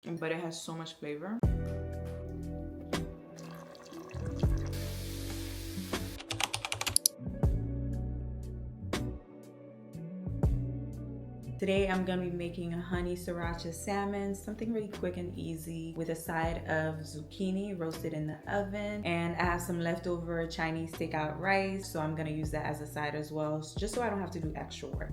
but it has so much flavor. Today I'm gonna be making a honey sriracha salmon, something really quick and easy with a side of zucchini roasted in the oven. And I have some leftover Chinese takeout rice, so I'm gonna use that as a side as well, just so I don't have to do extra work.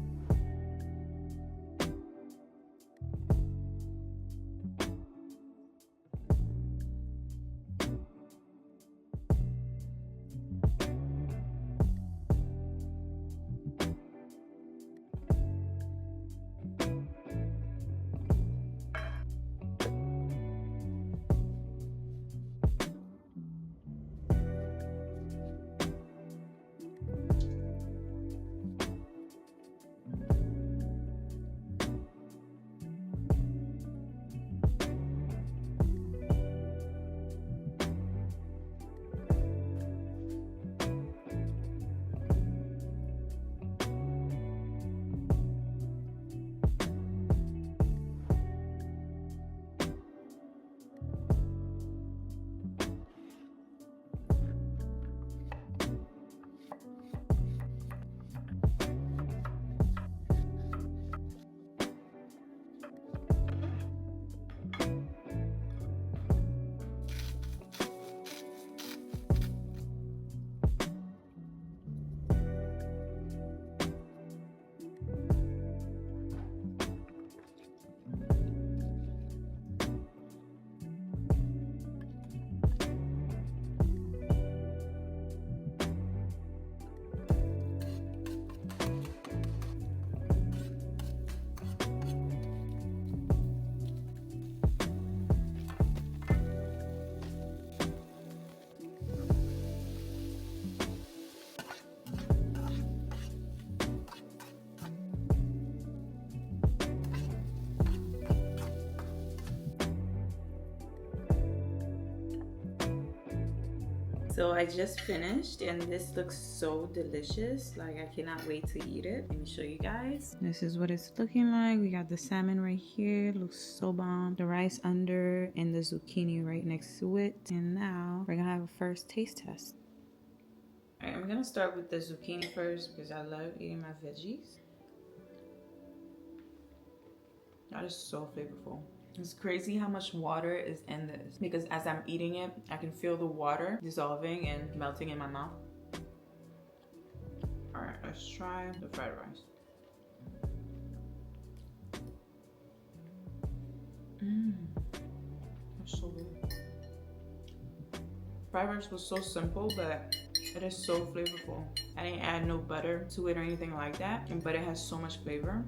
So I just finished and this looks so delicious. Like, I cannot wait to eat it. Let me show you guys. This is what it's looking like. We got the salmon right here. It looks so bomb. The rice under and the zucchini right next to it. And now we're gonna have a first taste test. All right, I'm gonna start with the zucchini first because I love eating my veggies. That is so flavorful. It's crazy how much water is in this because as I'm eating it, I can feel the water dissolving and melting in my mouth. All right, let's try the fried rice. That's so good. Fried rice was so simple, but it is so flavorful. I didn't add no butter to it or anything like that, but it has so much flavor.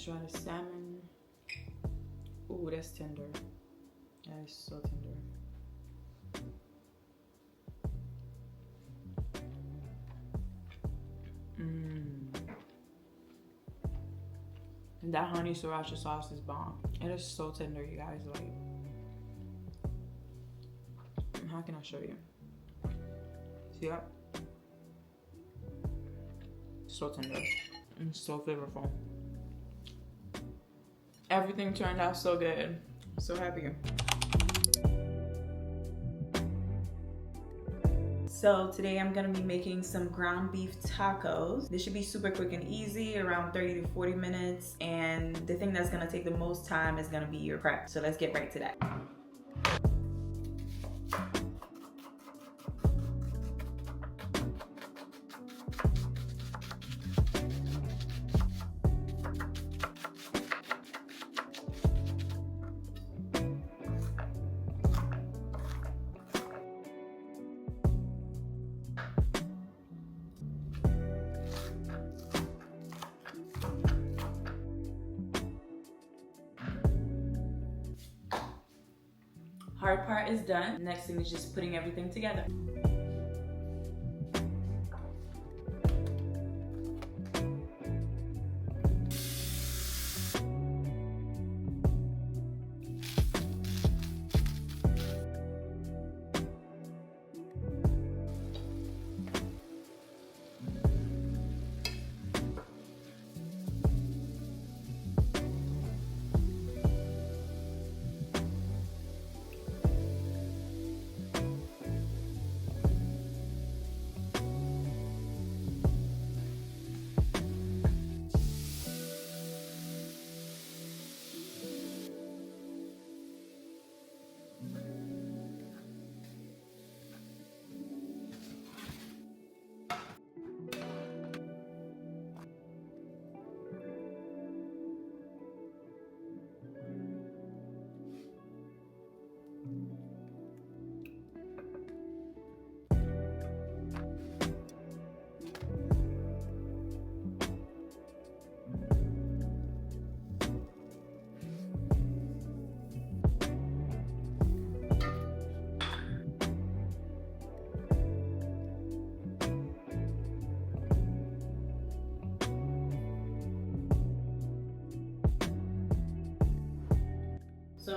Try the salmon. Ooh, that's tender. That is so tender. And that honey sriracha sauce is bomb. It is so tender, you guys. Like, how can I show you? See that? So tender and so flavorful. Everything turned out so good. I'm so happy. So today I'm gonna be making some ground beef tacos. This should be super quick and easy, around 30 to 40 minutes. And the thing that's gonna take the most time is gonna be your prep. So let's get right to that. Hard part is done. Next thing is just putting everything together.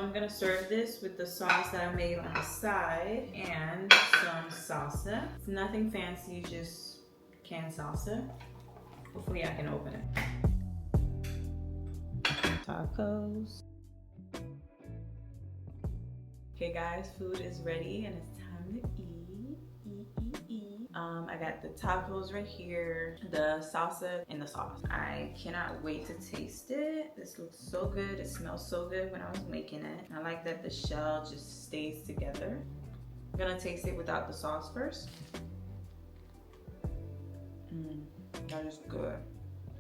So I'm gonna serve this with the sauce that I made on the side and some salsa. It's nothing fancy, just canned salsa. Hopefully I can open it. Tacos. Okay guys, food is ready and it's time to eat. I got the tacos right here, the salsa and the sauce. I cannot wait to taste it. This looks so good. It smells so good when I was making it. I like that the shell just stays together. I'm gonna taste it without the sauce first. That is good.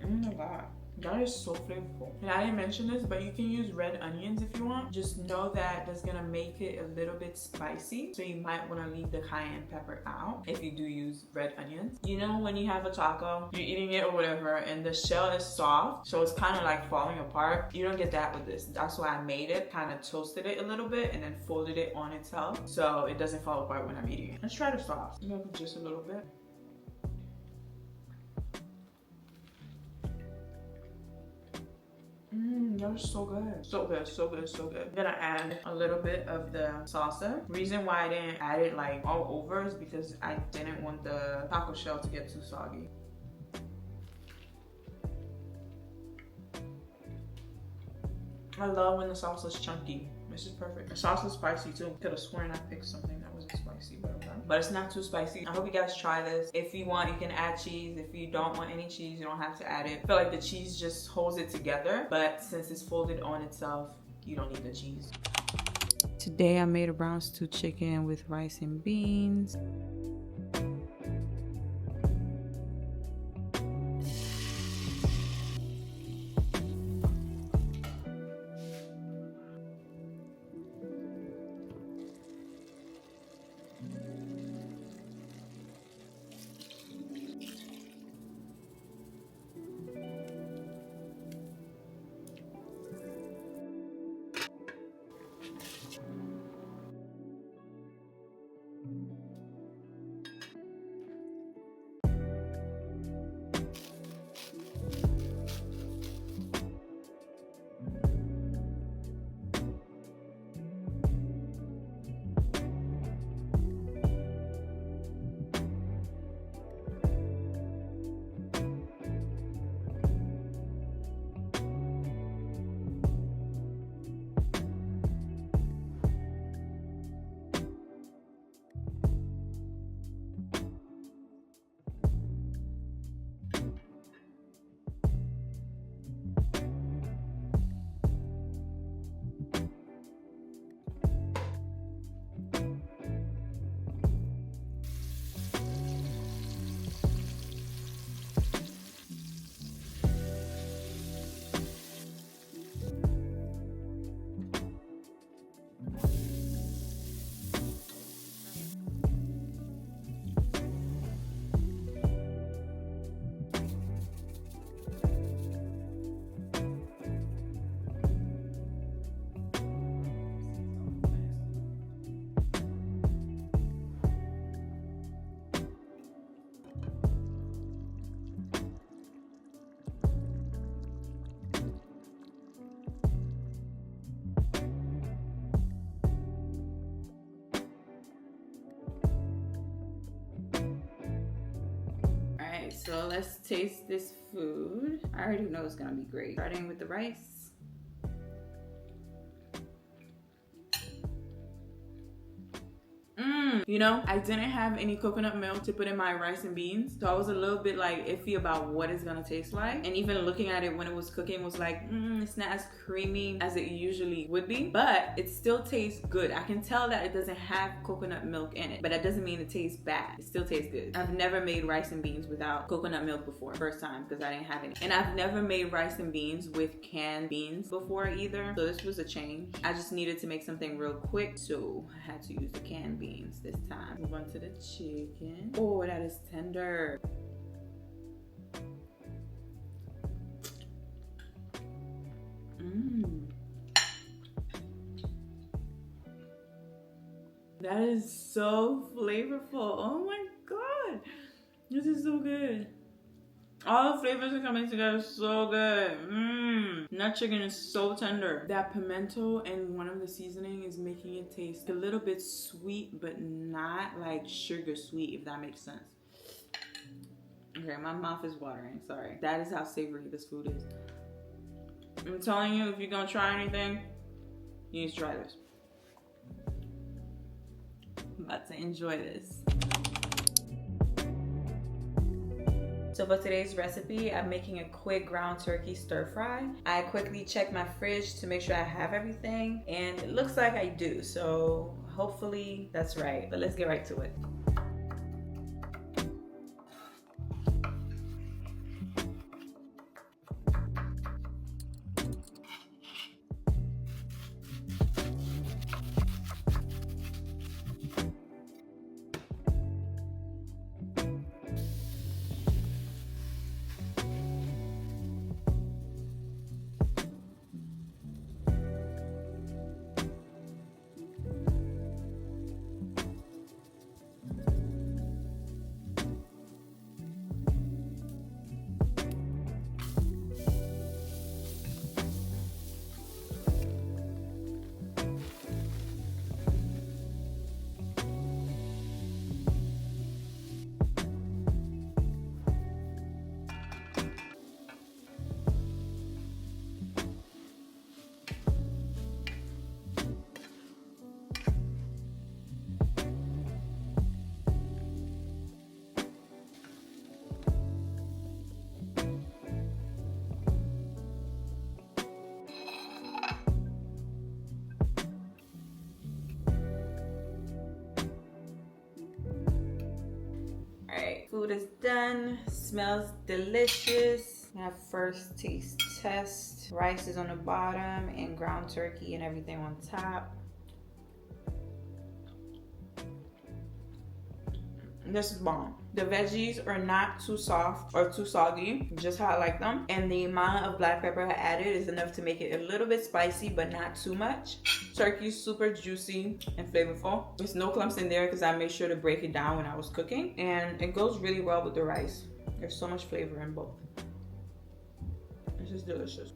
Oh my god. That is so flavorful. And I didn't mention this, but you can use red onions if you want. Just know that that's gonna make it a little bit spicy. So you might wanna leave the cayenne pepper out if you do use red onions. You know when you have a taco, you're eating it or whatever, and the shell is soft, so it's kind of like falling apart. You don't get that with this. That's why I made it, kind of toasted it a little bit and then folded it on itself so it doesn't fall apart when I'm eating it. Let's try the sauce. I'm gonna put just a little bit. That was so good. So good, so good, so good. I'm gonna add a little bit of the salsa. Reason why I didn't add it like all over is because I didn't want the taco shell to get too soggy. I love when the salsa is chunky. This is perfect. The sauce is spicy too. Could have sworn I picked something that wasn't spicy, but okay. But it's not too spicy. I hope you guys try this. If you want, you can add cheese. If you don't want any cheese, you don't have to add it. I feel like the cheese just holds it together, but since it's folded on itself, you don't need the cheese. Today I made a brown stew chicken with rice and beans. So let's taste this food. I already know it's gonna be great. Starting with the rice. You know, I didn't have any coconut milk to put in my rice and beans, so I was a little bit like iffy about what it's gonna taste like. And even looking at it when it was cooking was like, it's not as creamy as it usually would be, but it still tastes good. I can tell that it doesn't have coconut milk in it, but that doesn't mean it tastes bad. It still tastes good. I've never made rice and beans without coconut milk before, first time, because I didn't have any. And I've never made rice and beans with canned beans before either, so this was a change. I just needed to make something real quick, so I had to use the canned beans this time. Move on to the chicken. Oh, that is tender. That is so flavorful. Oh my god. This is so good. All the flavors are coming together so good. that chicken is so tender. That pimento and one of the seasoning is making it taste a little bit sweet, but not like sugar sweet, if that makes sense. Okay, my mouth is watering, sorry. That is how savory this food is. I'm telling you, if you're gonna try anything, you need to try this. I'm about to enjoy this. So for today's recipe, I'm making a quick ground turkey stir fry. I quickly checked my fridge to make sure I have everything, and it looks like I do, so hopefully that's right. But let's get right to it. Food is done. Smells delicious. I have first taste test. Rice is on the bottom and ground turkey and everything on top. This is bomb. The veggies are not too soft or too soggy, just how I like them. And the amount of black pepper I added is enough to make it a little bit spicy, but not too much. Turkey's super juicy and flavorful. There's no clumps in there because I made sure to break it down when I was cooking. And it goes really well with the rice. There's so much flavor in both. This is delicious.